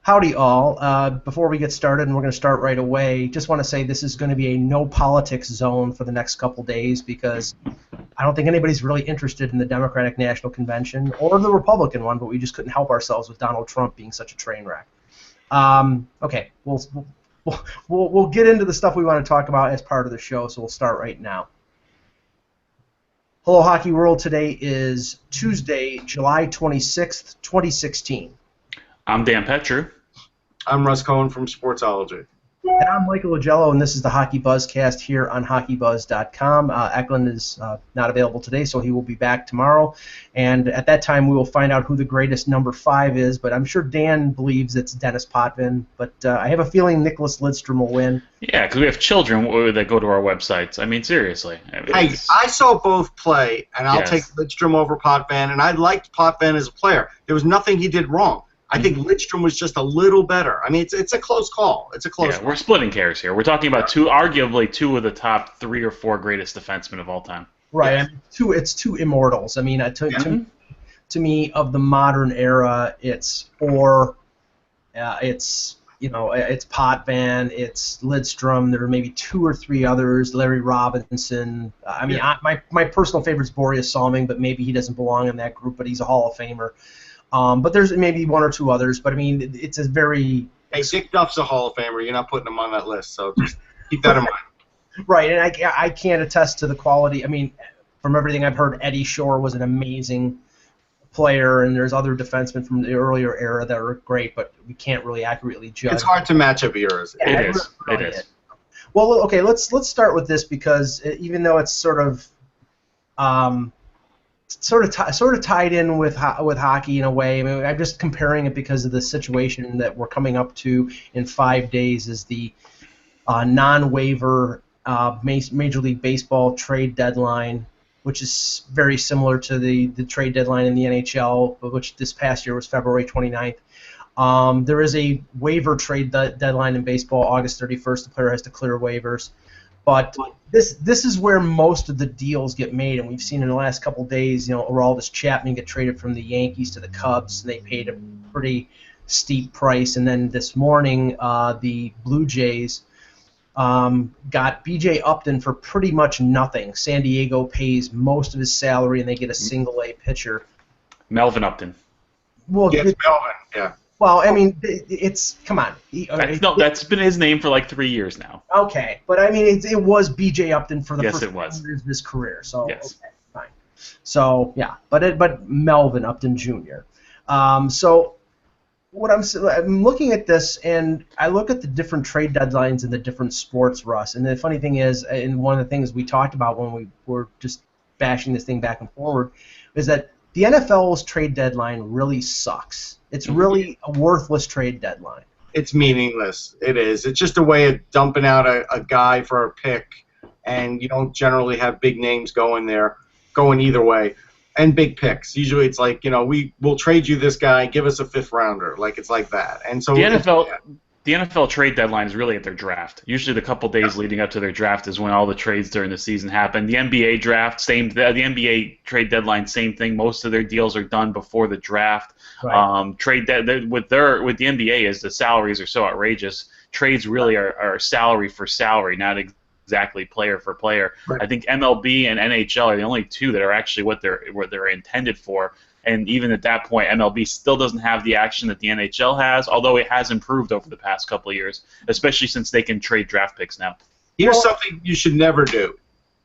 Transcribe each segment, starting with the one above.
Howdy all. Before we get started, and we're going to start right away, just want to say this is going to be a no politics zone for the next couple days because I don't think anybody's really interested in the Democratic National Convention or the Republican one, but we just couldn't help ourselves with Donald Trump being such a train wreck. Okay, we'll get into the stuff we want to talk about as part of the show, so we'll start right now. Hello, Hockey World. Today is Tuesday, July 26th, 2016. I'm Dan Petru. I'm Russ Cohen from Sportsology. And I'm Michael Ogello, and this is the HockeyBuzzcast here on HockeyBuzz.com. Eklund is not available today, so he will be back tomorrow. And at that time, we will find out who the greatest number 5 is. But I'm sure Dan believes it's Dennis Potvin. But I have a feeling Nicholas Lidstrom will win. Yeah, because we have children that go to our websites. I mean, seriously. Hey, I saw both play, and I'll take Lidstrom over Potvin. And I liked Potvin as a player. There was nothing he did wrong. I think Lidstrom was just a little better. I mean, it's a close call. It's a close call. We're splitting hairs here. We're talking about arguably two of the top 3 or 4 greatest defensemen of all time. Right. I mean, it's two immortals. I mean, to me, of the modern era, it's Orr, it's Potvin, it's Lidstrom. There are maybe 2 or 3 others. Larry Robinson. I mean, my personal favorite is Boreas Salming, but maybe he doesn't belong in that group. But he's a Hall of Famer. But there's maybe 1 or 2 others, but I mean, it's a very... Hey, Dick Duff's a Hall of Famer. You're not putting him on that list, so just keep that in mind. Right, and I can't attest to the quality. I mean, from everything I've heard, Eddie Shore was an amazing player, and there's other defensemen from the earlier era that are great, but we can't really accurately judge. It's hard to match up eras. Yeah, it is. Well, okay, let's start with this because even though it's sort of tied in with hockey in a way. I mean, I'm just comparing it because of the situation that we're coming up to in 5 days is the non-waiver Major League Baseball trade deadline, which is very similar to the trade deadline in the NHL, which this past year was February 29th. There is a waiver trade deadline in baseball, August 31st. The player has to clear waivers. But this is where most of the deals get made, and we've seen in the last couple of days, Aroldis Chapman get traded from the Yankees to the Cubs, and they paid a pretty steep price. And then this morning, the Blue Jays got B.J. Upton for pretty much nothing. San Diego pays most of his salary, and they get a single-A pitcher. Melvin Upton. Well, yes, Melvin, yeah. Well, I mean, come on. That's been his name for like 3 years now. Okay, but I mean, it was B.J. Upton for the first 10 years of his career. So yes. Okay, fine. So yeah, but Melvin Upton Jr. So what I'm looking at this, and I look at the different trade deadlines in the different sports, Russ. And the funny thing is, and one of the things we talked about when we were just bashing this thing back and forward, is that the NFL's trade deadline really sucks. It's really a worthless trade deadline. It's meaningless. It is. It's just a way of dumping out a guy for a pick, and you don't generally have big names going either way, and big picks. Usually it's like, we'll trade you this guy, give us a 5th rounder. Like, it's like that. And so the NFL trade deadline is really at their draft. Usually the couple days leading up to their draft is when all the trades during the season happen. The NBA draft, the NBA trade deadline, same thing. Most of their deals are done before the draft. Right. With the NBA is the salaries are so outrageous. Trades really are salary for salary, not exactly player for player. Right. I think MLB and NHL are the only 2 that are actually what they're intended for. And even at that point, MLB still doesn't have the action that the NHL has, although it has improved over the past couple of years, especially since they can trade draft picks now. Here's something you should never do.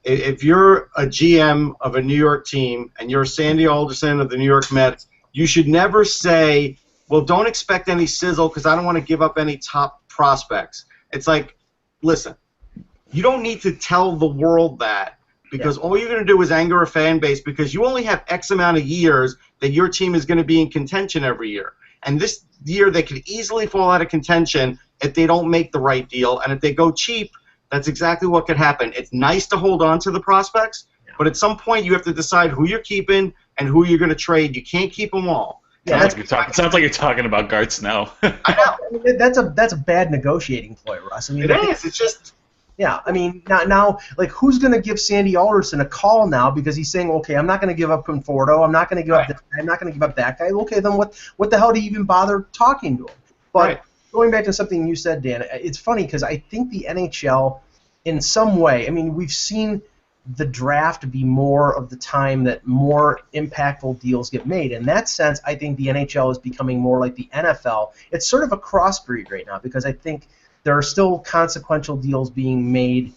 If you're a GM of a New York team and you're Sandy Alderson of the New York Mets, you should never say, well, don't expect any sizzle because I don't want to give up any top prospects. It's like, listen, you don't need to tell the world that. Because all you're going to do is anger a fan base because you only have X amount of years that your team is going to be in contention every year. And this year they could easily fall out of contention if they don't make the right deal. And if they go cheap, that's exactly what could happen. It's nice to hold on to the prospects, but at some point you have to decide who you're keeping and who you're going to trade. You can't keep them all. Yeah, sounds like you're talking about Gart Snow. I know. That's a bad negotiating ploy, Russ. I mean, it is. It's just... Yeah, I mean, now, like, who's going to give Sandy Alderson a call now because he's saying, okay, I'm not going to give up Conforto, I'm not going to give up this guy, I'm not going to give up that guy. Okay, then what the hell do you even bother talking to him? But going back to something you said, Dan, it's funny because I think the NHL, in some way, I mean, we've seen the draft be more of the time that more impactful deals get made. In that sense, I think the NHL is becoming more like the NFL. It's sort of a crossbreed right now because I think there are still consequential deals being made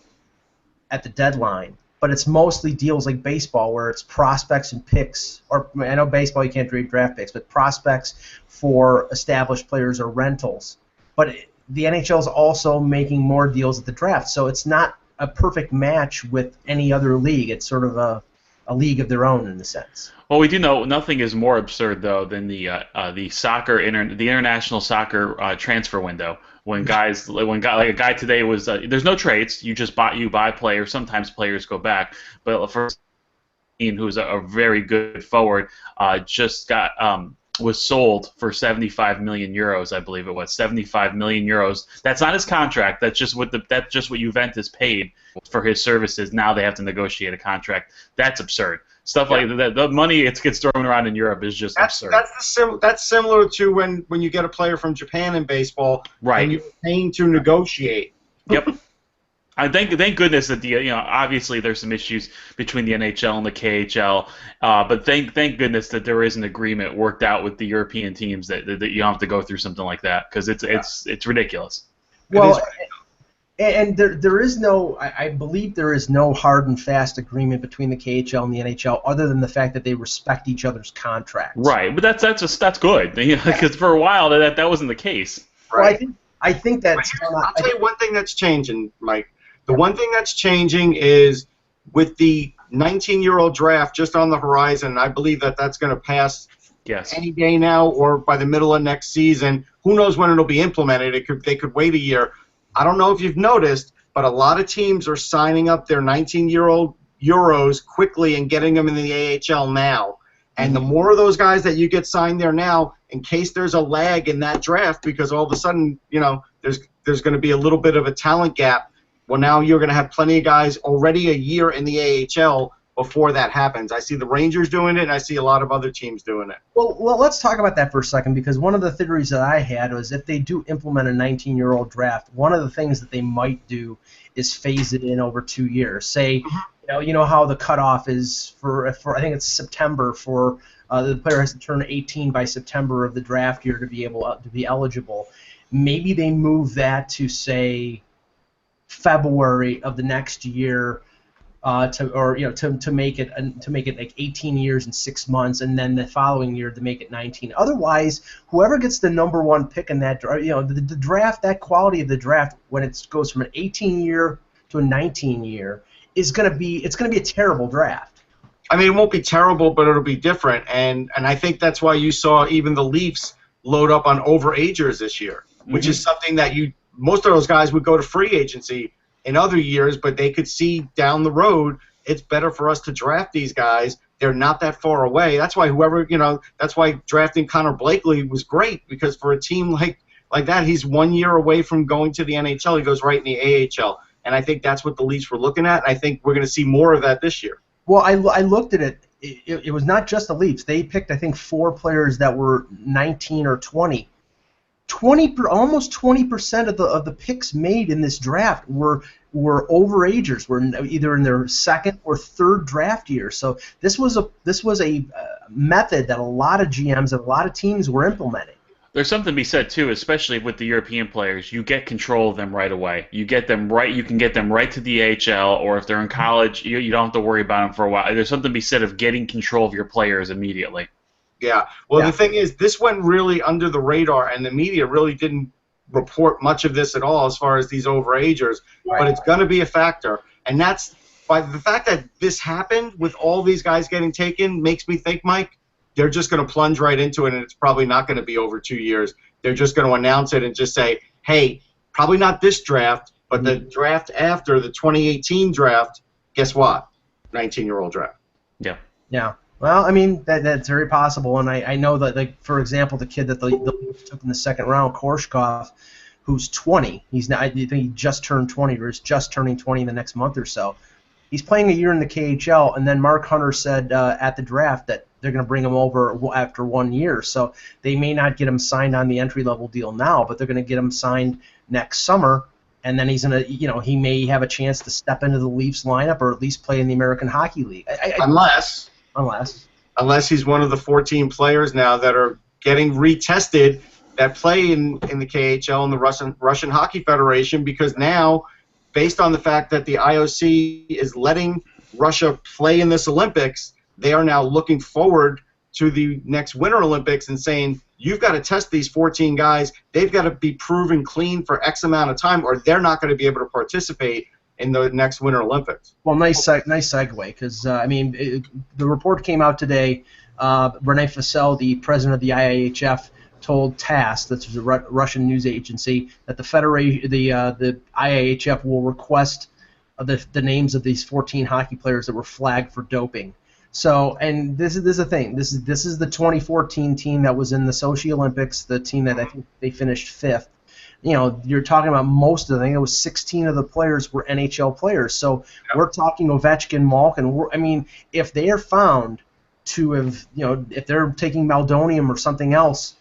at the deadline, but it's mostly deals like baseball where it's prospects and picks, or I know baseball you can't trade draft picks, but prospects for established players or rentals. But the NHL is also making more deals at the draft, so it's not a perfect match with any other league. It's sort of a league of their own in a sense. Well, we do know nothing is more absurd though than the international soccer transfer window. When like a guy today was there's no trades. You just buy players. Sometimes players go back, but for who's a very good forward just got was sold for 75 million euros, I believe it was 75 million euros. That's not his contract. That's just what Juventus paid for his services. Now they have to negotiate a contract. That's absurd. Stuff like that. The money it gets thrown around in Europe is just absurd. That's similar to when you get a player from Japan in baseball, right? And you're paying to negotiate. Yep. I thank goodness that obviously there's some issues between the NHL and the KHL, but thank goodness that there is an agreement worked out with the European teams that you don't have to go through something like that because it's ridiculous. Well, and there is no, I believe there is no hard and fast agreement between the KHL and the NHL other than the fact that they respect each other's contracts. Right, but that's good because for a while that wasn't the case. Right. Well, I think that's. I'll tell you one thing that's changing, Mike. The one thing that's changing is with the 19-year-old draft just on the horizon. I believe that's going to pass any day now or by the middle of next season. Who knows when it'll be implemented? They could wait a year. I don't know if you've noticed, but a lot of teams are signing up their 19-year-old Euros quickly and getting them in the AHL now. And the more of those guys that you get signed there now, in case there's a lag in that draft, because all of a sudden, there's going to be a little bit of a talent gap. Well, now you're going to have plenty of guys already a year in the AHL before that happens. I see the Rangers doing it, and I see a lot of other teams doing it. Well, let's talk about that for a second, because one of the theories that I had was if they do implement a 19-year-old draft, one of the things that they might do is phase it in over 2 years. Say, you know how the cutoff is for I think it's September for the player has to turn 18 by September of the draft year to be able to be eligible. Maybe they move that to say February of the next year, to make it like 18 years and 6 months, and then the following year to make it 19. Otherwise, whoever gets the number one pick in that, the draft, that quality of the draft when it goes from an 18-year to a 19-year is going to be a terrible draft. I mean, it won't be terrible, but it'll be different, and I think that's why you saw even the Leafs load up on overagers this year, which is something that most of those guys would go to free agency in other years, but they could see down the road it's better for us to draft these guys. They're not that far away. That's why that's why drafting Connor Blakely was great, because for a team like that, he's 1 year away from going to the NHL. He goes right in the AHL, and I think that's what the Leafs were looking at. I think we're going to see more of that this year. Well, I looked at it. It was not just the Leafs. They picked, I think, 4 players that were 19 or 20. Almost 20% of the picks made in this draft were overagers, were either in their second or third draft year. So this was a method that a lot of GMs and a lot of teams were implementing. There's something to be said too, especially with the European players. You get control of them right away. You get them right. You can get them right to the AHL, or if they're in college, you don't have to worry about them for a while. There's something to be said of getting control of your players immediately. Yeah. Well, the thing is, this went really under the radar, and the media really didn't report much of this at all as far as these overagers. Right. But it's going to be a factor, and that's by the fact that this happened with all these guys getting taken makes me think, Mike, they're just going to plunge right into it, and it's probably not going to be over 2 years. They're just going to announce it and just say, hey, probably not this draft, but the draft after the 2018 draft, guess what? 19-year-old draft. Yeah. Yeah. Well, I mean, that's very possible, and I know that, like, for example, the kid that the Leafs took in the second round, Korshkov, who's 20. I think he just turned 20, or is just turning 20 in the next month or so. He's playing a year in the KHL, and then Mark Hunter said at the draft that they're going to bring him over after 1 year. So they may not get him signed on the entry-level deal now, but they're going to get him signed next summer, and then he's going to, he may have a chance to step into the Leafs lineup or at least play in the American Hockey League. Unless he's one of the 14 players now that are getting retested that play in the KHL and the Russian Hockey Federation, because now, based on the fact that the IOC is letting Russia play in this Olympics, they are now looking forward to the next Winter Olympics and saying, you've got to test these 14 guys. They've got to be proven clean for X amount of time, or they're not going to be able to participate in the next Winter Olympics. Well, nice segue, because, the report came out today. Renee Fassel, the president of the IIHF, told TASS, that's a Russian news agency, that the IIHF will request the names of these 14 hockey players that were flagged for doping. So, and this is the thing. This is the 2014 team that was in the Sochi Olympics, the team that I think they finished 5th. You're talking about most of them. I think it was 16 of the players were NHL players. So we're talking Ovechkin, Malkin. If they are found to have, if they're taking meldonium or something else,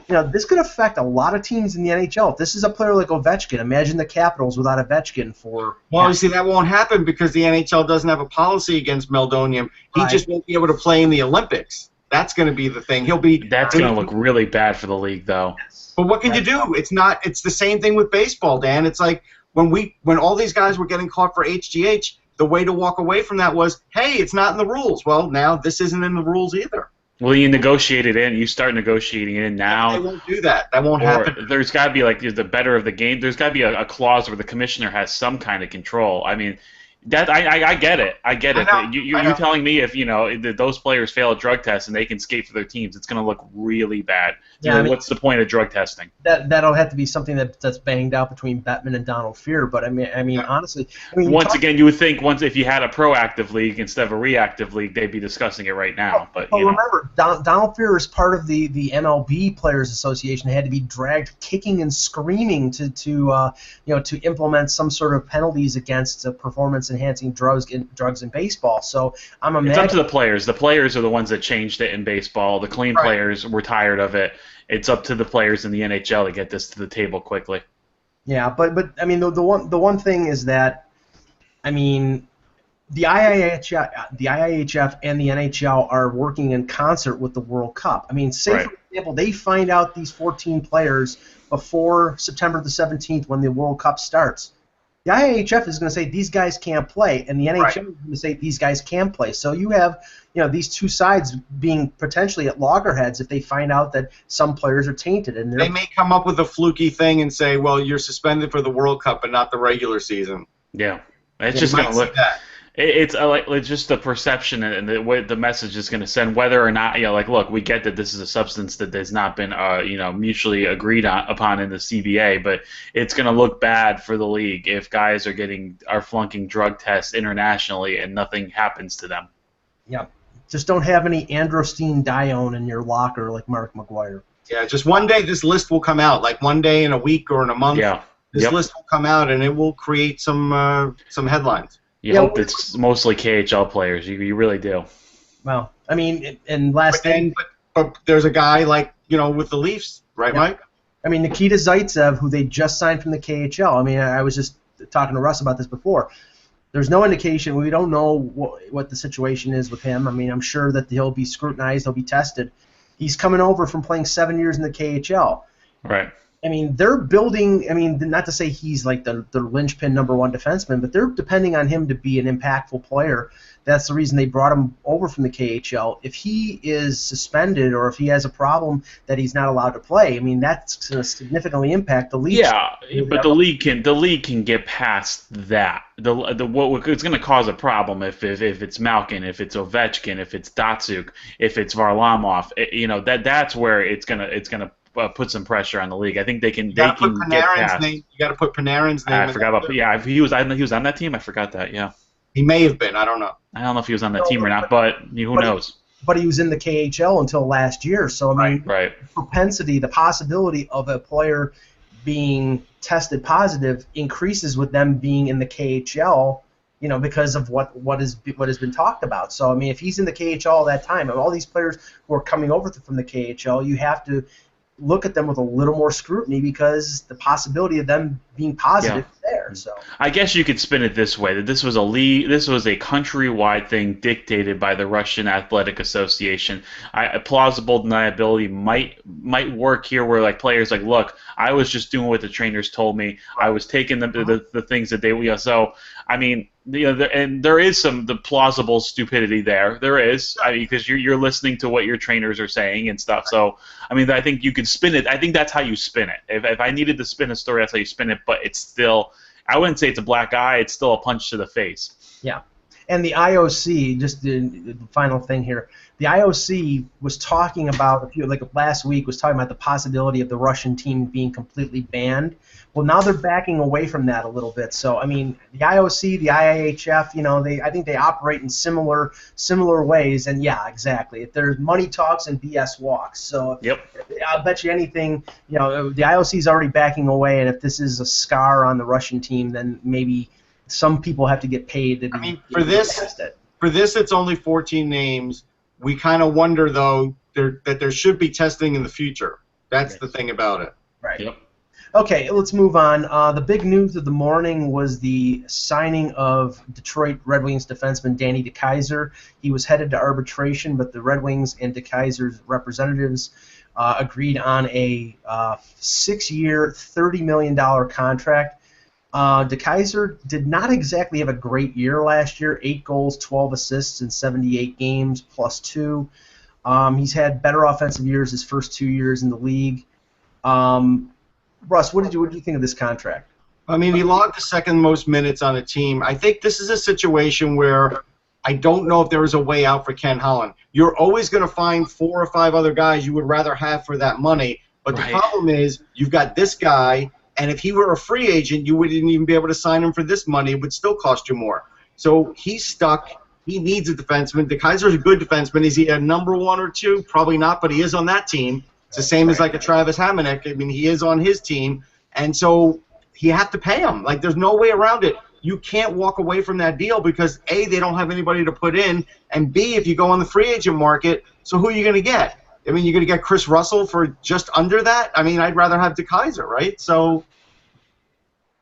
this could affect a lot of teams in the NHL. If this is a player like Ovechkin, imagine the Capitals without Ovechkin for... Well, you see, that won't happen because the NHL doesn't have a policy against meldonium. He just won't be able to play in the Olympics. That's going to be the thing. That's going to look really bad for the league, though. But what can you do? It's the same thing with baseball, Dan. It's like when all these guys were getting caught for HGH, the way to walk away from that was, hey, it's not in the rules. Well, now this isn't in the rules either. Well, you negotiate it in. You start negotiating it in now. They won't do that. That won't happen. There's got to be the better of the game. There's got to be a clause where the commissioner has some kind of control. I get it. I get it. You're telling me if those players fail a drug test and they can skate for their teams, it's going to look really bad. Yeah, what's the point of drug testing? That'll have to be something that's banged out between Bettman and Donald Fear. But honestly, once again, you would think if you had a proactive league instead of a reactive league, they'd be discussing it right now. But remember, Donald Fear is part of the MLB Players Association. Had to be dragged kicking and screaming to implement some sort of penalties against performance-enhancing drugs in baseball. So it's up to the players. The players are the ones that changed it in baseball. The clean players were tired of it. It's up to the players in the NHL to get this to the table quickly. Yeah, but the one thing is that the IIHF and the NHL are working in concert with the World Cup. For example, they find out these 14 players before September the 17th when the World Cup starts. The IIHF is going to say these guys can't play, and the NHL is going to say these guys can play. So you have these two sides being potentially at loggerheads if they find out that some players are tainted. And they may come up with a fluky thing and say, well, you're suspended for the World Cup but not the regular season. Yeah, it's just going to look. It's just the perception and the message is going to send, whether or not look, we get that this is a substance that has not been mutually agreed upon in the CBA, but it's going to look bad for the league if guys are flunking drug tests internationally and nothing happens to them. Yeah, just don't have any androstenedione in your locker like Mark McGuire. Yeah, just one day this list will come out, like one day in a week or in a month. Yeah. This list will come out and it will create some headlines. You hope it's mostly KHL players. You really do. Well, and last thing. But there's a guy with the Leafs, right, Mike? Nikita Zaitsev, who they just signed from the KHL. I was just talking to Russ about this before. There's no indication. We don't know what the situation is with him. I'm sure that he'll be scrutinized. He'll be tested. He's coming over from playing 7 years in the KHL. Right. They're building. Not to say he's like the linchpin number one defenseman, but they're depending on him to be an impactful player. That's the reason they brought him over from the KHL. If he is suspended or if he has a problem that he's not allowed to play, that's going to significantly impact the league. Yeah, but the league can get past that. It's going to cause a problem if it's Malkin, if it's Ovechkin, if it's Datsuk, if it's Varlamov. That's where it's gonna put some pressure on the league. I think they can get past. You got to put Panarin's name. I forgot about. Yeah, he was on that team. I forgot that. Yeah. He may have been. I don't know. I don't know if he was on that team or not, but who knows? But he was in the KHL until last year. So right. The possibility of a player being tested positive increases with them being in the KHL because of what has been talked about. So I mean, if he's in the KHL all that time, and all these players who are coming over from the KHL, you have to look at them with a little more scrutiny because the possibility of them being positive is there. So I guess you could spin it this way: that this was a countrywide thing dictated by the Russian Athletic Association. Plausible deniability might work here, where like players like, look, I was just doing what the trainers told me. I was taking the things that they so. I mean, and there is the plausible stupidity there. There is, because you're listening to what your trainers are saying and stuff. So, I mean, I think you could spin it. I think that's how you spin it. If I needed to spin a story, that's how you spin it. But it's still, I wouldn't say it's a black eye. It's still a punch to the face. Yeah. And the IOC, just the final thing here, the IOC was talking about, last week, was talking about the possibility of the Russian team being completely banned. Well, now they're backing away from that a little bit. So, I mean, the IOC, the IIHF, I think they operate in similar ways. And, yeah, exactly. If there's money talks and BS walks. So, yep. I'll bet you anything, the IOC is already backing away. And if this is a scar on the Russian team, then maybe some people have to get paid to be for this, it's only 14 names. We kind of wonder, though, that there should be testing in the future. That's the thing about it. Right. Yep. Okay, let's move on. The big news of the morning was the signing of Detroit Red Wings defenseman Danny DeKeyser. He was headed to arbitration, but the Red Wings and DeKeyser's representatives agreed on a 6-year, $30 million contract. DeKeyser did not exactly have a great year last year. 8 goals, 12 assists in 78 games, +2. He's had better offensive years his first 2 years in the league. Russ, what did you think of this contract? I mean, he logged the second most minutes on a team. I think this is a situation where I don't know if there is a way out for Ken Holland. You're always going to find 4 or 5 other guys you would rather have for that money, but the problem is you've got this guy, and if he were a free agent, you wouldn't even be able to sign him for this money. It would still cost you more. So he's stuck. He needs a defenseman. DeKeyser's a good defenseman. Is he a number 1 or 2? Probably not, but he is on that team. It's the same as like a Travis Hamonic. I mean, he is on his team, and so you have to pay him. Like, there's no way around it. You can't walk away from that deal because, A, they don't have anybody to put in, and B, if you go on the free agent market, so who are you going to get? I mean, you're going to get Chris Russell for just under that? I mean, I'd rather have DeKeyser, right? So...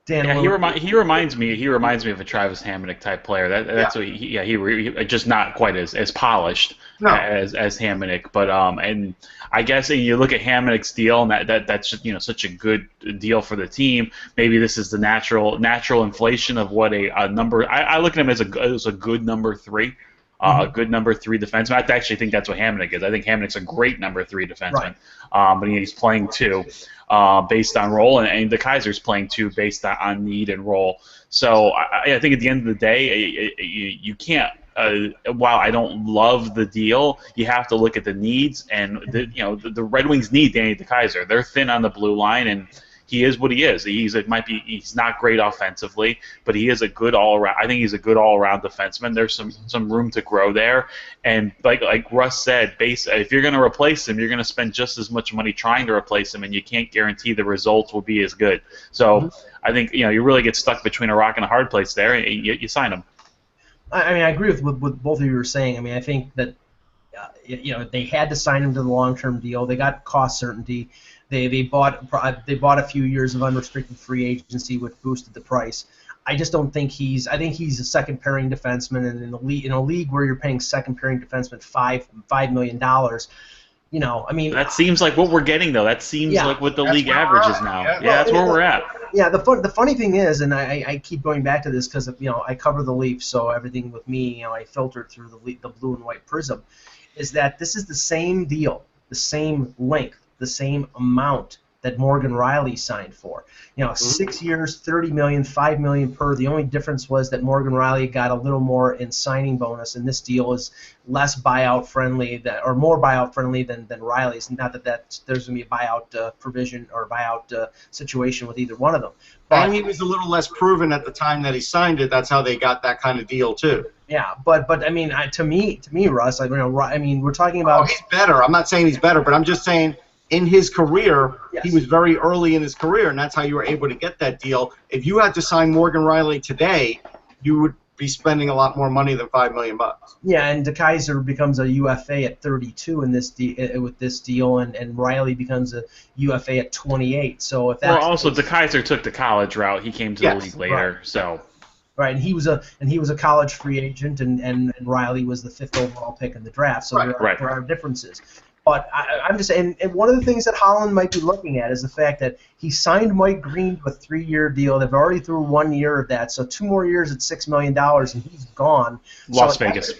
Dan, yeah, he reminds me of a Travis Hamonic type player. That's what he just not quite as polished as Hamonic. But and I guess you look at Hamonic's deal, and that's just, such a good deal for the team. Maybe this is the natural inflation of what a number. I look at him as a good number 3. A good number 3 defenseman. I actually think that's what Hamonic is. I think Hamonic's a great number 3 defenseman. Right. But he's playing 2 based on role, and DeKeyser's playing 2 based on need and role. So I think at the end of the day, you can't. While I don't love the deal, you have to look at the needs, and the Red Wings need Danny DeKeyser. They're thin on the blue line, and he is what he is. He's not great offensively, but he is a good all-around. I think he's a good all-around defenseman. There's some room to grow there, and like Russ said, if you're going to replace him, you're going to spend just as much money trying to replace him, and you can't guarantee the results will be as good. So I think you really get stuck between a rock and a hard place there, and you sign him. I mean, I agree with both of you were saying. I mean, I think that they had to sign him to the long-term deal. They got cost certainty. They bought a few years of unrestricted free agency, which boosted the price. I just don't think I think he's a second pairing defenseman, and in a league where you're paying second pairing defenseman $5 million, I mean, that seems like what we're getting though. That seems like what the league average is now. Yeah, that's where we're at. Yeah, the funny thing is, and I keep going back to this because I cover the Leafs, so everything with me, I filter through the blue and white prism, is that this is the same deal, the same length, the same amount that Morgan Riley signed for. 6 years, $30 million, $5 million per. The only difference was that Morgan Riley got a little more in signing bonus, and this deal is less buyout friendly, or more buyout friendly than Riley's. Not that there's going to be a buyout provision or buyout situation with either one of them. And he was a little less proven at the time that he signed it. That's how they got that kind of deal too. Yeah, but I mean, to me, Russ, I mean, we're talking about. Oh, he's better. I'm not saying he's better, but I'm just saying. In his career, he was very early in his career, and that's how you were able to get that deal. If you had to sign Morgan Riley today, you would be spending a lot more money than $5 million. Yeah, and DeKaiser becomes a UFA at 32 in this with this deal, and Riley becomes a UFA at 28. So if that's also DeKaiser took the college route. He came to the league later, right. so. Right, and he was a college free agent, and Riley was the 5th overall pick in the draft. So there are differences. But I'm just saying, and one of the things that Holland might be looking at is the fact that he signed Mike Green to a 3-year deal. They've already through 1 year of that, so 2 more years at $6 million, and he's gone. Las Vegas.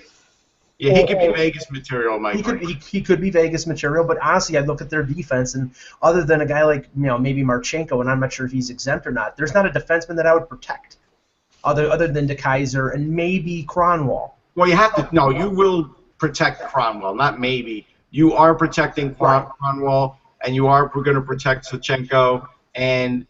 Yeah, he could be Vegas material, Mike. He could be Vegas material, but honestly, I look at their defense, and other than a guy like maybe Marchenko, and I'm not sure if he's exempt or not, there's not a defenseman that I would protect. Other than DeKaiser and maybe Cronwall. Well, you have to. No, you will protect Cronwall, not maybe. You are protecting Cronwall, and you are going to protect Sachenko. And,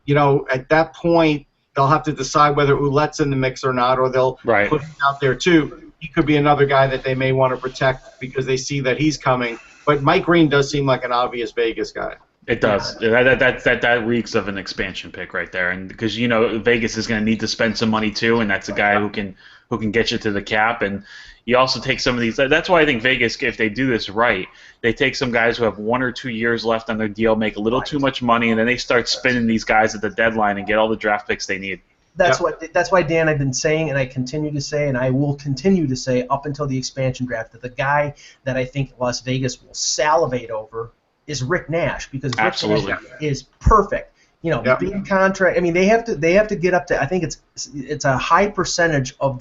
at that point, they'll have to decide whether Ouellette's in the mix or not, or they'll put him out there too. He could be another guy that they may want to protect because they see that he's coming. But Mike Green does seem like an obvious Vegas guy. It does. That reeks of an expansion pick right there, and because Vegas is going to need to spend some money too, and that's a guy who can get you to the cap, and you also take some of these. That's why I think Vegas, if they do this right, they take some guys who have 1 or 2 years left on their deal, make a little too much money, and then they start spinning these guys at the deadline and get all the draft picks they need. That's why, Dan, I've been saying, and I continue to say, and I will continue to say up until the expansion draft, that the guy that I think Las Vegas will salivate over is Rick Nash, because Rick Nash is perfect. Big contract. I mean, they have to get up to. I think it's a high percentage of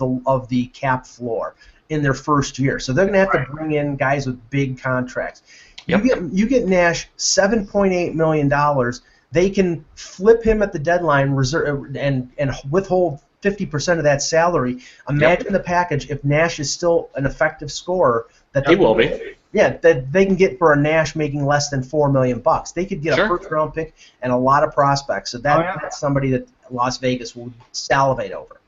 the cap floor in their first year. So they're going to have to bring in guys with big contracts. Yep. You get Nash $7.8 million. They can flip him at the deadline, reserve and withhold 50% of that salary. Imagine the package if Nash is still an effective scorer that they will be. Yeah, that they can get for a Nash making less than $4 million. They could get a first-round pick and a lot of prospects. So that's somebody that Las Vegas will salivate over.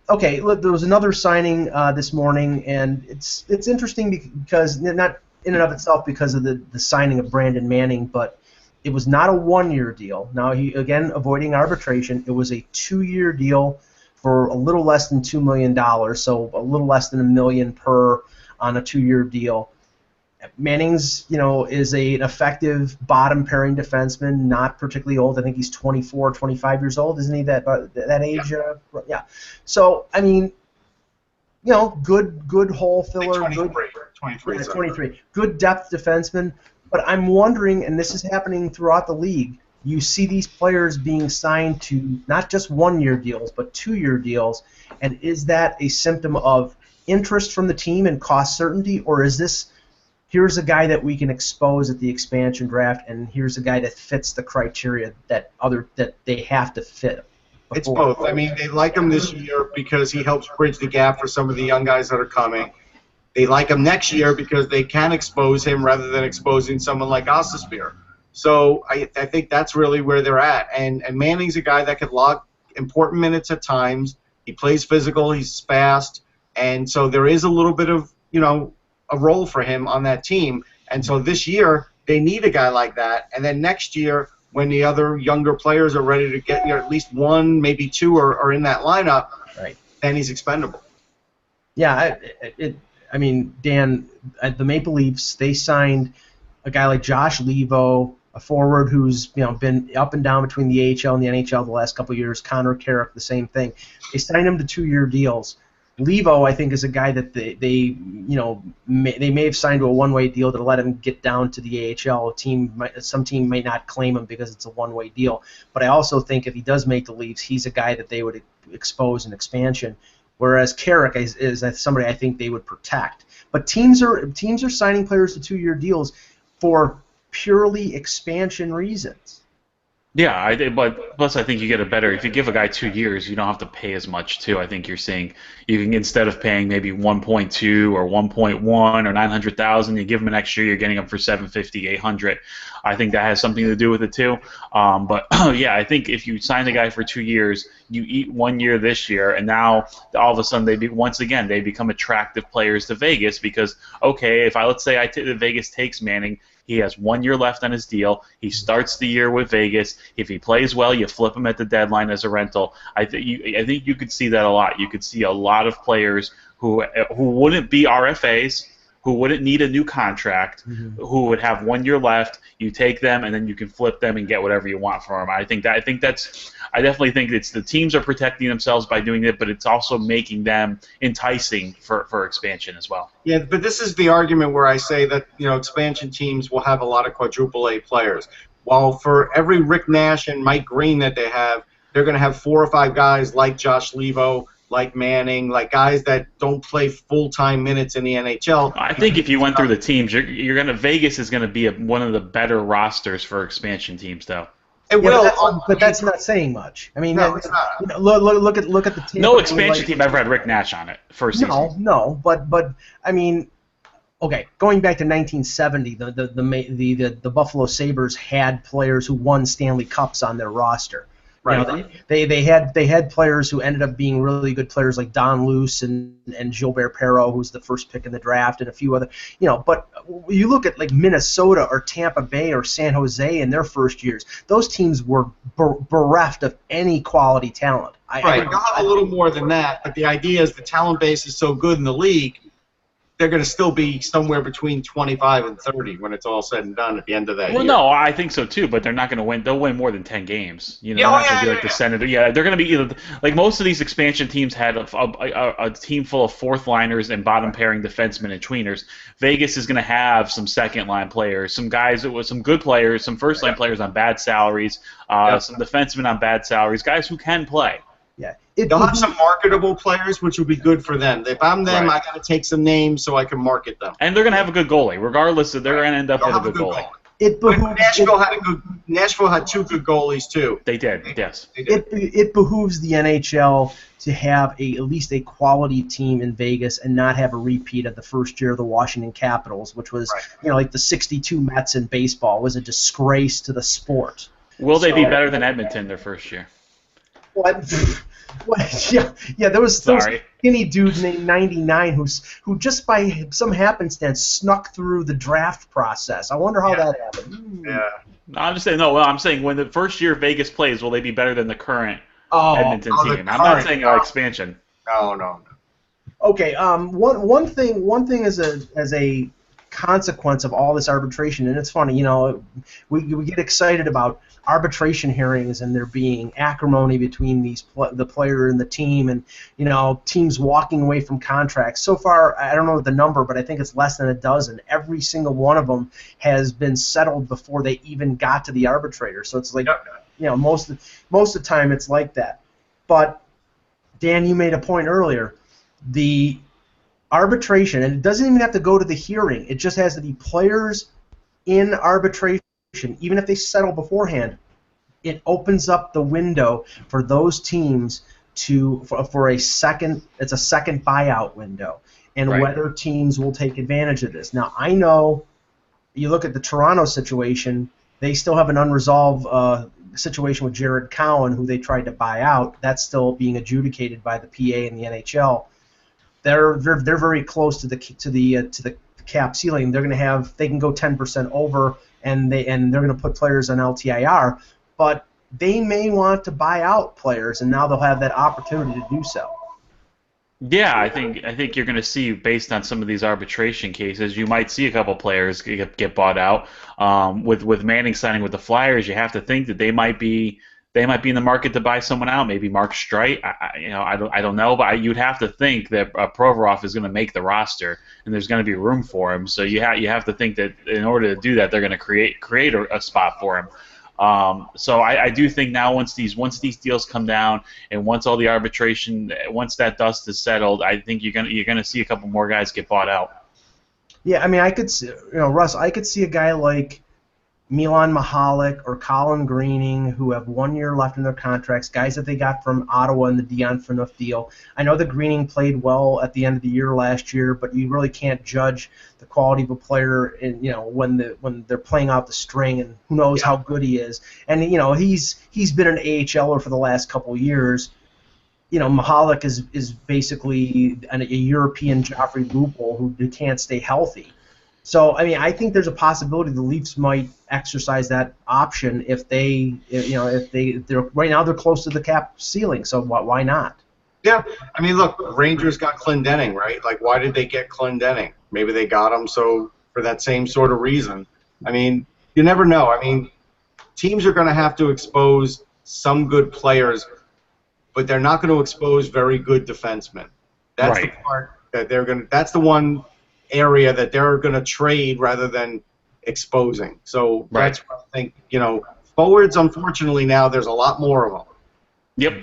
Okay, look, there was another signing this morning, and it's interesting because not in and of itself because of the signing of Brandon Manning, but it was not a 1-year deal. Now, he again avoiding arbitration. It was a 2-year deal for a little less than $2 million, so a little less than $1 million per on a 2-year deal. Manning's, is an effective bottom pairing defenseman, not particularly old. I think he's 24, 25 years old, isn't he? That age? Yeah. So I mean, good hole filler. 23. Good depth defenseman. But I'm wondering, and this is happening throughout the league, you see these players being signed to not just 1-year deals, but 2-year deals, and is that a symptom of interest from the team and cost certainty, or is this, here's a guy that we can expose at the expansion draft, and here's a guy that fits the criteria that they have to fit? It's both. I mean, they like him this year because he helps bridge the gap for some of the young guys that are coming. They like him next year because they can expose him rather than exposing someone like Osispear. So I think that's really where they're at. And Manning's a guy that could log important minutes at times. He plays physical. He's fast. And so there is a little bit of, a role for him on that team. And so this year they need a guy like that. And then next year when the other younger players are ready to get at least 1, maybe 2 are in that lineup, then he's expendable. Yeah, I mean, Dan, at the Maple Leafs, they signed a guy like Josh Levo, a forward who's been up and down between the AHL and the NHL the last couple of years. Connor Carrick, the same thing. They signed him to 2-year deals. Levo, I think, is a guy that they may have signed to a one-way deal to let him get down to the AHL. Some team may not claim him because it's a one-way deal. But I also think if he does make the Leafs, he's a guy that they would expose in expansion. Whereas Carrick is somebody I think they would protect. But teams are signing players to 2-year deals for purely expansion reasons. Yeah, but plus I think you get a better, if you give a guy 2 years, you don't have to pay as much too. I think you're saying you can, instead of paying maybe 1.2 or 1.1 or 900,000, you give him an extra, you're getting him for 750, 800. I think that has something to do with it too. But yeah, I think if you sign the guy for 2 years, you eat 1 year this year, and now all of a sudden once again they become attractive players to Vegas because let's say Vegas takes Manning. He has 1 year left on his deal. He starts the year with Vegas. If he plays well, you flip him at the deadline as a rental. I think you could see that a lot. You could see a lot of players who wouldn't be RFAs, who wouldn't need a new contract, who would have 1 year left. You take them, and then you can flip them and get whatever you want from them. I definitely think it's the teams are protecting themselves by doing it, but it's also making them enticing for expansion as well. Yeah, but this is the argument where I say that expansion teams will have a lot of quadruple A players. While for every Rick Nash and Mike Green that they have, they're going to have 4 or 5 guys like Josh Levo, like Manning, like guys that don't play full-time minutes in the NHL. I think if you went through the teams, Vegas is going to be one of the better rosters for expansion teams, though. It will, but that's not saying much. I mean, no, it's not. Look at the team. No expansion team ever had Rick Nash on it first season. No, but I mean, okay, going back to 1970, the Buffalo Sabres had players who won Stanley Cups on their roster. Right. They had players who ended up being really good players like Don Luce and Gilbert Perreault, who's the first pick in the draft, and a few other. But you look at like Minnesota or Tampa Bay or San Jose in their first years; those teams were bereft of any quality talent. Right. You'll have a little more than that, but the idea is the talent base is so good in the league, they're going to still be somewhere between 25 and 30 when it's all said and done at the end of that year. Well, no, I think so too, but they're not going to win. They'll win more than 10 games. They're not going to be like the Senator. Yeah, they're going to be either like most of these expansion teams had a team full of fourth liners and bottom pairing defensemen and tweeners. Vegas is going to have some second line players, some guys with some good players, some first line players on bad salaries, some defensemen on bad salaries, guys who can play. Yeah. They'll have some marketable players, which will be good for them. If I'm them, I got to take some names so I can market them. And they're going to have a good goalie, regardless of they're going to end up with a good goalie. Nashville had 2 good goalies too. They did, yes. It behooves the NHL to have at least a quality team in Vegas and not have a repeat of the first year of the Washington Capitals, which was like the '62 Mets in baseball was a disgrace to the sport. Will they be better than Edmonton their first year? What? Yeah. There was skinny dude named 99 who just by some happenstance snuck through the draft process. I wonder how that happened. Yeah. No, I'm just saying. No, well, I'm saying when the first year Vegas plays, will they be better than the current Edmonton team? I'm not saying expansion. No. Okay. One thing as a consequence of all this arbitration, and it's funny, we get excited about arbitration hearings and there being acrimony between the player and the team, and teams walking away from contracts. So far, I don't know the number, but I think it's less than a dozen. Every single one of them has been settled before they even got to the arbitrator. So it's like, most of the time it's like that. But Dan, you made a point earlier. The arbitration, and it doesn't even have to go to the hearing. It just has to be players in arbitration, even if they settle beforehand. It opens up the window for those teams for a second. It's a second buyout window, and whether teams will take advantage of this. Now, I know you look at the Toronto situation; they still have an unresolved situation with Jared Cowan, who they tried to buy out. That's still being adjudicated by the PA and the NHL. They're very close to the cap ceiling. They can go 10% over, and they're going to put players on LTIR, but they may want to buy out players, and now they'll have that opportunity to do so. Yeah, I think you're going to see, based on some of these arbitration cases, you might see a couple players get bought out. With Manning signing with the Flyers, you have to think that they might be in the market to buy someone out. Maybe Mark Streit. I don't know, but you'd have to think that Provorov is going to make the roster, and there's going to be room for him. So you have to think that in order to do that, they're going to create a spot for him. So I do think now once these deals come down and once all the arbitration, once that dust is settled, I think you're gonna see a couple more guys get bought out. Yeah, I mean, I could see, Russ, I could see a guy like Milan Mihalik or Colin Greening, who have 1 year left in their contracts, guys that they got from Ottawa in the Dion Phaneuf deal. I know that Greening played well at the end of the year last year, but you really can't judge the quality of a player when they're playing out the string, and who knows how good he is. And he's been an AHLer for the last couple of years. Mihalik is basically a European Joffrey Lupul who can't stay healthy. So, I mean, I think there's a possibility the Leafs might exercise that option if they're right now they're close to the cap ceiling. So why not? Yeah, I mean, look, Rangers got Clendenning, right? Like, why did they get Clendenning? Maybe they got him for that same sort of reason. I mean, you never know. I mean, teams are going to have to expose some good players, but they're not going to expose very good defensemen. That's Right. the part that they're going to. That's the one area that they're going to trade rather than exposing. So Right. that's what I think. Forwards, unfortunately, now there's a lot more of them. Yep.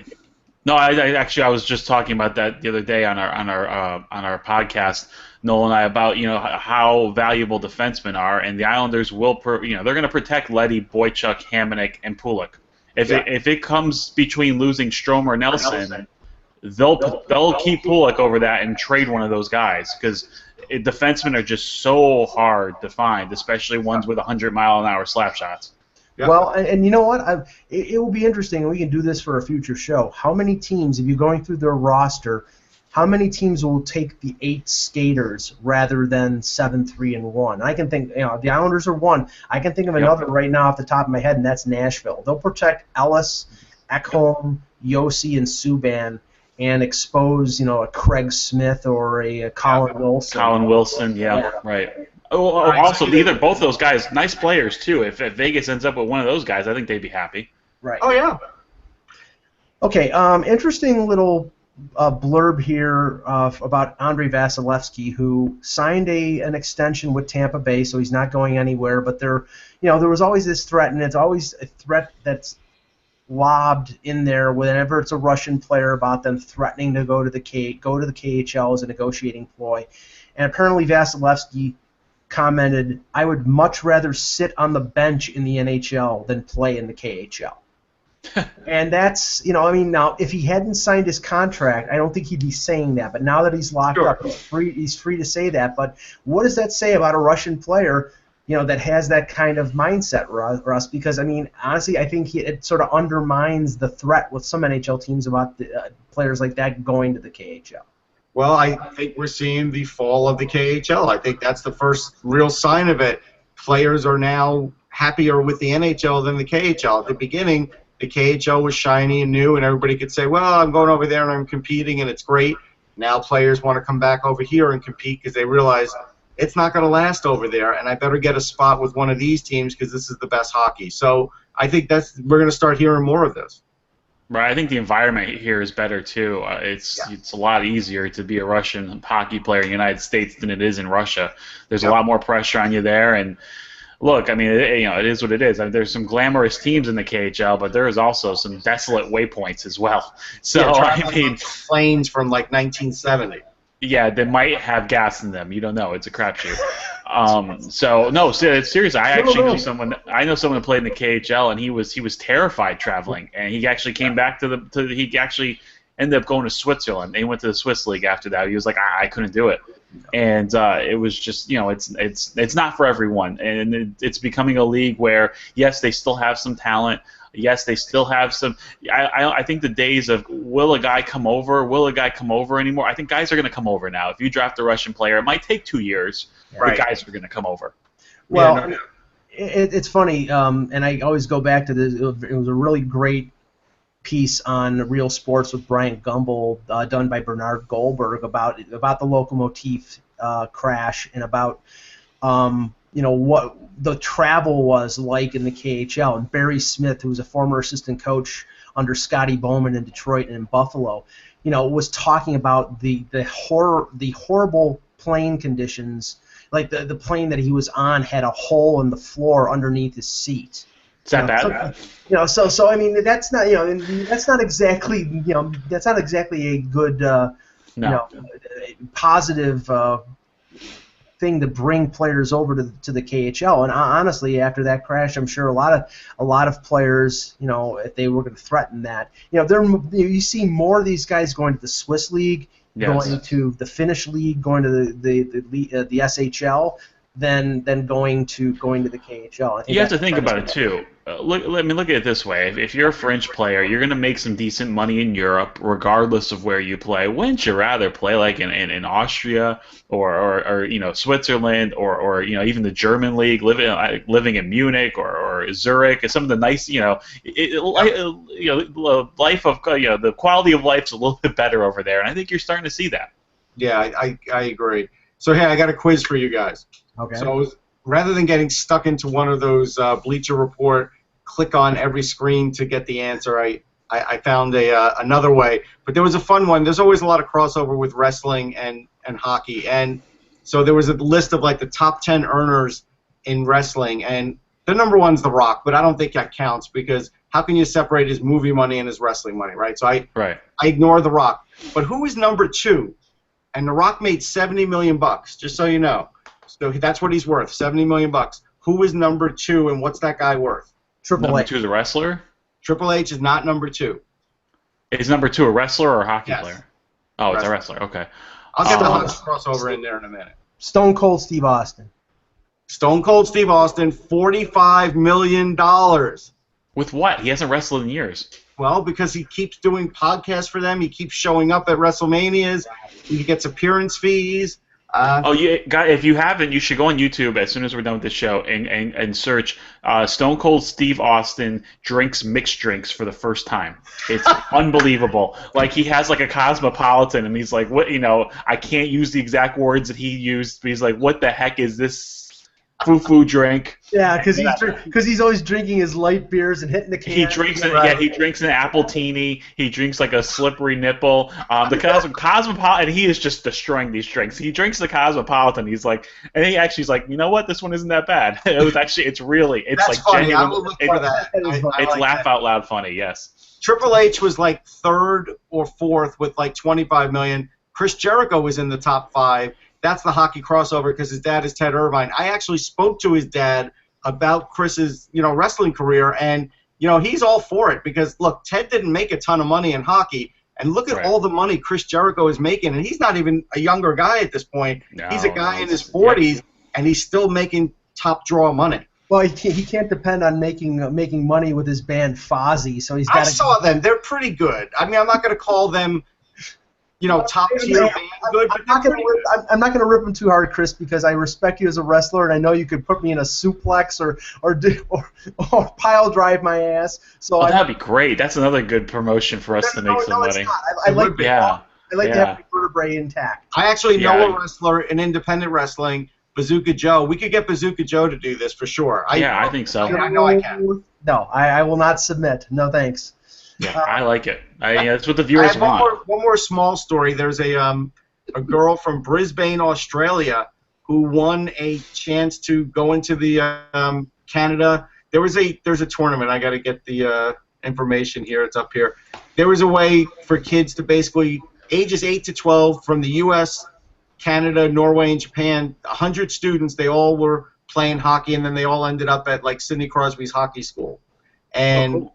No, I was just talking about that the other day on our podcast, Noel and I, about how valuable defensemen are, and the Islanders will they're going to protect Leddy, Boychuk, Hamonic, and Pulik. If it comes between losing Strome or Nelson, they'll keep Pulik over that and trade one of those guys, because defensemen are just so hard to find, especially ones with 100-mile-an-hour slap shots. Yep. Well, and you know what? It will be interesting, and we can do this for a future show. How many teams, if you're going through their roster, how many teams will take the 8 skaters rather than 7, 3, and 1? I can think, the Islanders are one. I can think of another right now off the top of my head, and that's Nashville. They'll protect Ellis, Ekholm, Yossi, and Subban, and expose, a Craig Smith or a Colin Wilson. Colin Wilson, yeah. Right. Also, both those guys, nice players too. If Vegas ends up with one of those guys, I think they'd be happy. Right. Oh yeah. Okay. Interesting little blurb here about Andrei Vasilevsky, who signed an extension with Tampa Bay, so he's not going anywhere. But there was always this threat, and it's always a threat that's lobbed in there whenever it's a Russian player about them threatening to go to the KHL as a negotiating ploy. And apparently Vasilevsky commented, "I would much rather sit on the bench in the NHL than play in the KHL." And that's, now if he hadn't signed his contract, I don't think he'd be saying that. But now that he's locked up, he's free to say that. But what does that say about a Russian player, that has that kind of mindset, Russ? Because, honestly, I think it sort of undermines the threat with some NHL teams about the, players like that going to the KHL. Well, I think we're seeing the fall of the KHL. I think that's the first real sign of it. Players are now happier with the NHL than the KHL. At the beginning, the KHL was shiny and new, and everybody could say, well, I'm going over there and I'm competing, and it's great. Now players want to come back over here and compete because they realize it's not going to last over there, and I better get a spot with one of these teams because this is the best hockey. So I think we're going to start hearing more of this. Right, I think the environment here is better too. It's a lot easier to be a Russian hockey player in the United States than it is in Russia. There's a lot more pressure on you there, and look, it is what it is. There's some glamorous teams in the KHL, but there is also some desolate waypoints as well. So planes from like 1970. Yeah, they might have gas in them. You don't know. It's a crapshoot. Seriously, I actually know someone. I know someone who played in the KHL, and he was terrified traveling, and he actually came back he actually ended up going to Switzerland. He went to the Swiss League after that. He was like, I couldn't do it, and it was just, it's not for everyone, and it's becoming a league where yes, they still have some talent. Yes, they still have some. I think the days of will a guy come over anymore? I think guys are going to come over now. If you draft a Russian player, it might take 2 years, but guys are going to come over. Well, it's funny, and I always go back to this. It was a really great piece on Real Sports with Bryant Gumbel, done by Bernard Goldberg, about the locomotive crash and about what the travel was like in the KHL. And Barry Smith, who was a former assistant coach under Scotty Bowman in Detroit and in Buffalo, was talking about the horrible plane conditions. Like the plane that he was on had a hole in the floor underneath his seat. Is that bad? So that's not exactly a good positive thing to bring players over to the KHL. And honestly, after that crash, I'm sure a lot of players, if they were going to threaten that, you see more of these guys going to the Swiss League, going to the Finnish League, going to the SHL. than going to the KHL. I think you have to think about it too. Look at it this way: if you're a French player, you're going to make some decent money in Europe, regardless of where you play. Wouldn't you rather play like in Austria or Switzerland or even the German league, living in Munich or Zurich? Some of the nice life of the quality of life's a little bit better over there, and I think you're starting to see that. Yeah, I agree. So hey, I got a quiz for you guys. Okay. So rather than getting stuck into one of those Bleacher Report, click on every screen to get the answer, I found another way. But there was a fun one. There's always a lot of crossover with wrestling and hockey. And so there was a list of like the top 10 earners in wrestling. And the number one's The Rock, but I don't think that counts because how can you separate his movie money and his wrestling money, right? So I ignore The Rock. But who is number two? And The Rock made $70 million, just so you know. So that's what he's worth, $70 million. Who is number two, and what's that guy worth? Triple Number H. two is a wrestler? Triple H is not number two. Is number two a wrestler or a hockey Yes. player? Oh, it's a wrestler. Okay. I'll get the hockey crossover in there in a minute. Stone Cold Steve Austin. Stone Cold Steve Austin, $45 million. With what? He hasn't wrestled in years. Well, because he keeps doing podcasts for them. He keeps showing up at WrestleManias. He gets appearance fees. If you haven't, you should go on YouTube as soon as we're done with this show and search Stone Cold Steve Austin drinks mixed drinks for the first time. It's unbelievable. Like he has like a Cosmopolitan, and he's like, what? I can't use the exact words that he used, but he's like, what the heck is this foo-foo drink? Yeah, because he's always drinking his light beers and hitting the can. He drinks an apple teeny. He drinks like a slippery nipple. The Cosmopolitan, he is just destroying these drinks. He drinks the Cosmopolitan. He's like, and he actually is like, you know what? This one isn't that bad. It's That's like funny. genuine. I will look for that. It's laugh out loud funny. Yes. Triple H was like third or fourth with like $25 million. Chris Jericho was in the top 5. That's the hockey crossover because his dad is Ted Irvine. I actually spoke to his dad about Chris's, wrestling career, and he's all for it because look, Ted didn't make a ton of money in hockey, and look at all the money Chris Jericho is making, and he's not even a younger guy at this point. He's a guy in his 40s, and he's still making top draw money. Well, he can't depend on making money with his band Fozzy, so he's got. I saw them; they're pretty good. I mean, I'm not going to call them. Top tier band good, but I'm not going to rip him too hard, Chris, because I respect you as a wrestler, and I know you could put me in a suplex or pile drive my ass. So that'd be great. That's another good promotion for us to make some money. I like to have the vertebrae intact. I actually know a wrestler in independent wrestling, Bazooka Joe. We could get Bazooka Joe to do this for sure. I think so. I know I can. No, I will not submit. No thanks. Yeah, I like it. That's what the viewers want. One more small story. There's a girl from Brisbane, Australia, who won a chance to go into the Canada. There's a tournament. I got to get the information here. It's up here. There was a way for kids to basically ages 8 to 12 from the U.S., Canada, Norway, and Japan. 100 students. They all were playing hockey, and then they all ended up at like Sidney Crosby's hockey school, and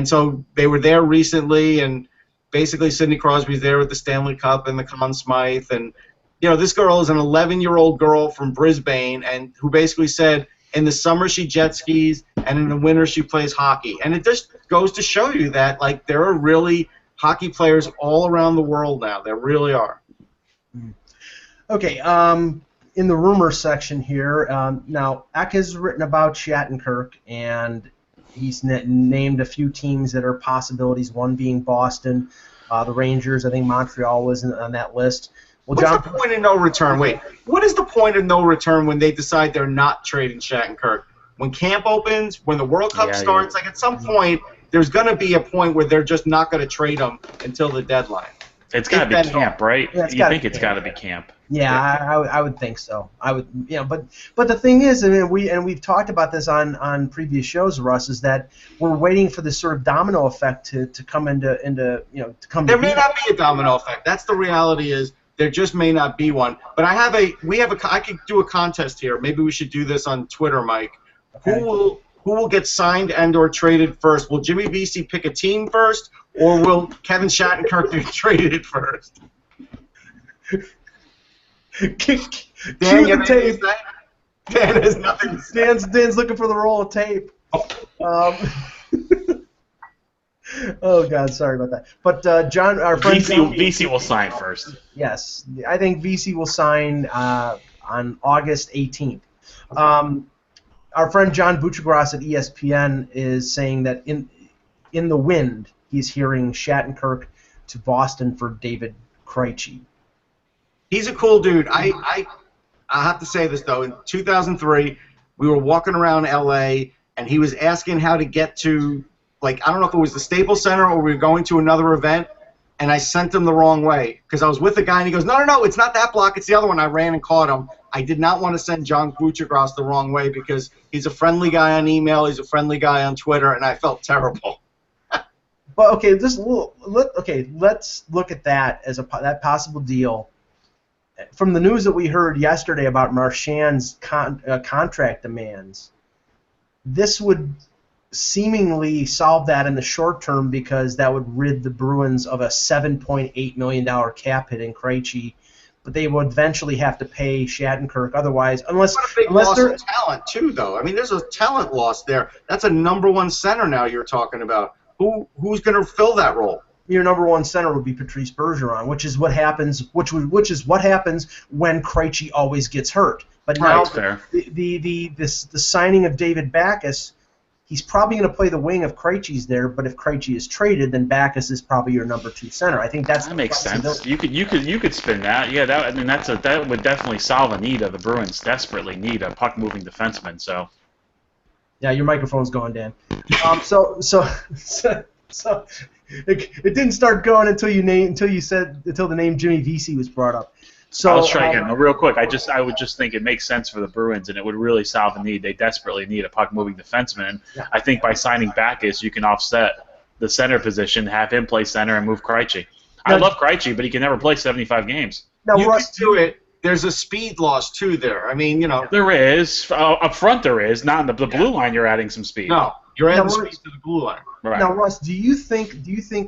so they were there recently, and basically Sidney Crosby's there with the Stanley Cup and the Conn Smythe. And, this girl is an 11-year-old girl from Brisbane and who basically said in the summer she jet skis and in the winter she plays hockey. And it just goes to show you that, like, there are really hockey players all around the world now. There really are. Okay, in the rumor section here, now, Eck has written about Shattenkirk, and he's named a few teams that are possibilities, one being Boston, the Rangers. I think Montreal was on that list. Well, What's the point of no return? Wait, what is the point of no return when they decide they're not trading Shattenkirk? When camp opens, when the World Cup starts, like at some point, there's going to be a point where they're just not going to trade them until the deadline. It's got to be camp, right? Yeah, you think it's got to be camp. Yeah, I would think so. I would, but the thing is, I mean, we've talked about this on previous shows, Russ, is that we're waiting for this sort of domino effect to come into to come. There may not be a domino effect. That's the reality. Is there just may not be one. But I could do a contest here. Maybe we should do this on Twitter, Mike. Okay. Who will get signed and/or traded first? Will Jimmy Vesey pick a team first, or will Kevin Shattenkirk be traded first? Dan, you have anything to say? Dan has nothing to say. Dan's looking for the roll of tape. Oh God, sorry about that. But John, our friend VC will sign first. Yes, I think VC will sign on August 18th. Our friend John Buchagras at ESPN is saying that in the wind, he's hearing Shattenkirk to Boston for David Krejci. He's a cool dude. I have to say this, though. In 2003, we were walking around L.A., and he was asking how to get to, like, I don't know if it was the Staples Center or we were going to another event, and I sent him the wrong way because I was with a guy, and he goes, no, it's not that block. It's the other one. I ran and caught him. I did not want to send John Buchagras the wrong way because he's a friendly guy on email. He's a friendly guy on Twitter, and I felt terrible. But, okay, let's look at that as that possible deal. From the news that we heard yesterday about Marchand's contract demands, this would seemingly solve that in the short term because that would rid the Bruins of a $7.8 million cap hit in Krejci, but they would eventually have to pay Shattenkirk otherwise, unless loss of talent too, though. I mean, there's a talent loss there. That's a #1 center now you're talking about. Who's going to fill that role? Your #1 center would be Patrice Bergeron, which is what happens. Which is what happens when Krejci always gets hurt. But now the signing of David Backes, he's probably going to play the wing if Krejci's there. But if Krejci is traded, then Backes is probably your #2 center. I think that makes sense. You could spin that. Yeah, that would definitely solve a need of the Bruins desperately need a puck moving defenseman. So. Yeah, your microphone's going, Dan. So it didn't start going until the name Jimmy Vesey was brought up. So I'll try again. No, real quick. I would just think it makes sense for the Bruins, and it would really solve a need. They desperately need a puck-moving defenseman. And yeah. I think by signing Backes, you can offset the center position, have him play center, and move Krejci. I love Krejci, but he can never play 75 games. Now, you can do it. There's a speed loss too there. I mean, there is up front. There is not in the blue line. You're adding some speed. No, you're adding speed to the blue line. Right. Now, Russ, do you think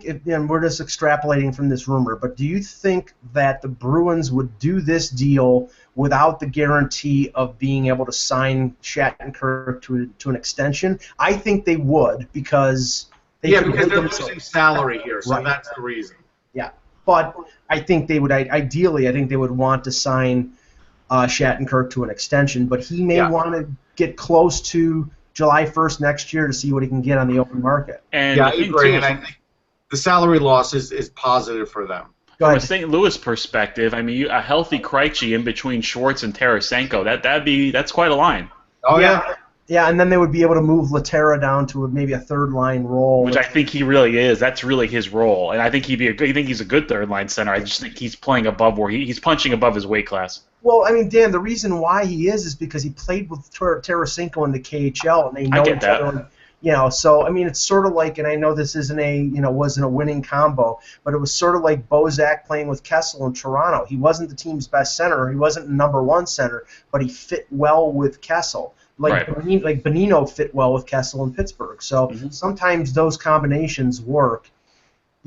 if, and we're just extrapolating from this rumor, but do you think that the Bruins would do this deal without the guarantee of being able to sign Shattenkirk to an extension? I think they would because they're losing salary here, so that's the reason. Yeah. But I think they would ideally. I think they would want to sign Shattenkirk to an extension, but he may want to get close to July 1st next year to see what he can get on the open market. And I agree. And I think the salary loss is positive for them. From a St. Louis perspective, I mean, a healthy Krejci in between Schwartz and Tarasenko, that's quite a line. Oh yeah. Yeah, and then they would be able to move Laterra down to maybe a third-line role. Which I think he really is. That's really his role. And I think I think he's a good third-line center. I just think he's playing above he's punching above his weight class. Well, I mean, Dan, the reason why he is because he played with Tarasenko in the KHL, and they know each other. So I mean, it's sort of like, and I know this wasn't a winning combo, but it was sort of like Bozak playing with Kessel in Toronto. He wasn't the team's best center. He wasn't the #1 center, but he fit well with Kessel. Like Bonino fit well with Kessel in Pittsburgh. So sometimes those combinations work.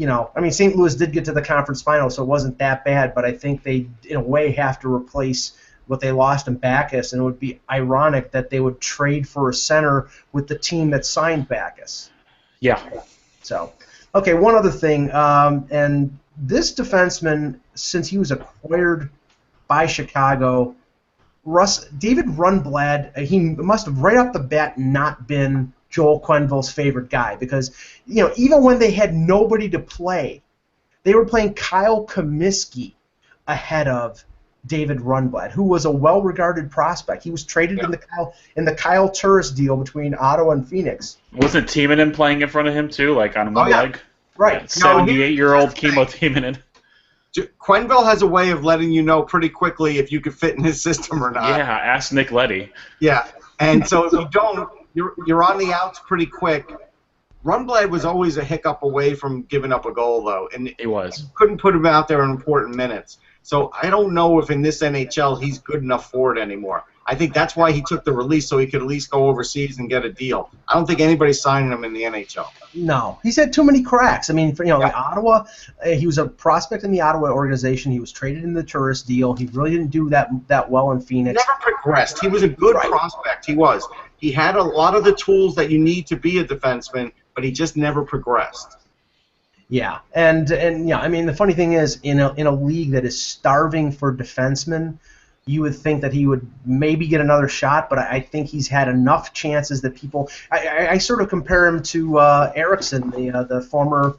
I mean, St. Louis did get to the conference final, so it wasn't that bad, but I think they, in a way, have to replace what they lost in Backes, and it would be ironic that they would trade for a center with the team that signed Backes. Yeah. So, okay, one other thing, and this defenseman, since he was acquired by Chicago, David Rundblad, he must have right off the bat not been Joel Quenneville's favorite guy because, even when they had nobody to play, they were playing Kyle Comiskey ahead of David Rundblad, who was a well-regarded prospect. He was traded in the Kyle Turris deal between Ottawa and Phoenix. Wasn't Timonen playing in front of him too, like on one leg? Right. 78-year-old Kimmo Timonen. Quenneville has a way of letting you know pretty quickly if you could fit in his system or not. Yeah, ask Nick Leddy. Yeah, and so if you don't, you're on the outs pretty quick. Rundblad was always a hiccup away from giving up a goal, though, and he was. Couldn't put him out there in important minutes. So I don't know if in this NHL he's good enough for it anymore. I think that's why he took the release, so he could at least go overseas and get a deal. I don't think anybody's signing him in the NHL. No, he's had too many cracks. I mean, like Ottawa, he was a prospect in the Ottawa organization. He was traded in the tourist deal. He really didn't do that well in Phoenix. Never progressed. He was a good prospect. He was. He had a lot of the tools that you need to be a defenseman, but he just never progressed. Yeah, and yeah, I mean, the funny thing is, in a league that is starving for defensemen, you would think that he would maybe get another shot, but I think he's had enough chances that people. I sort of compare him to Erickson, the former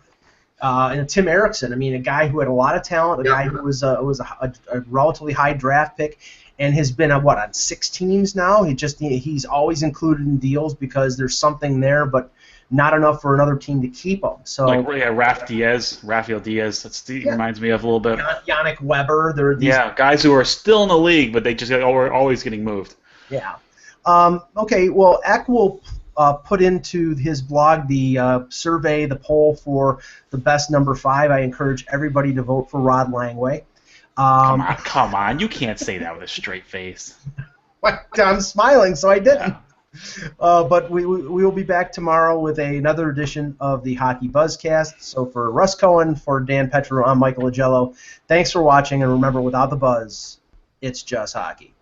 Tim Erickson. I mean, a guy who had a lot of talent, a guy who was a relatively high draft pick, and has been on 6 teams now. He's always included in deals because there's something there, but not enough for another team to keep him. So Rafael Diaz. Reminds me of a little bit. Yannick Weber. There are these guys who are still in the league, but they just are always getting moved. Yeah. Okay. Well, Eck will put into his blog the survey, the poll for the best number 5. I encourage everybody to vote for Rod Langway. Come on! You can't say that with a straight face. I'm smiling, so I didn't. Yeah. But we will be back tomorrow with another edition of the Hockey Buzzcast. So for Russ Cohen, for Dan Petro, I'm Michael Agello. Thanks for watching, and remember, without the buzz, it's just hockey.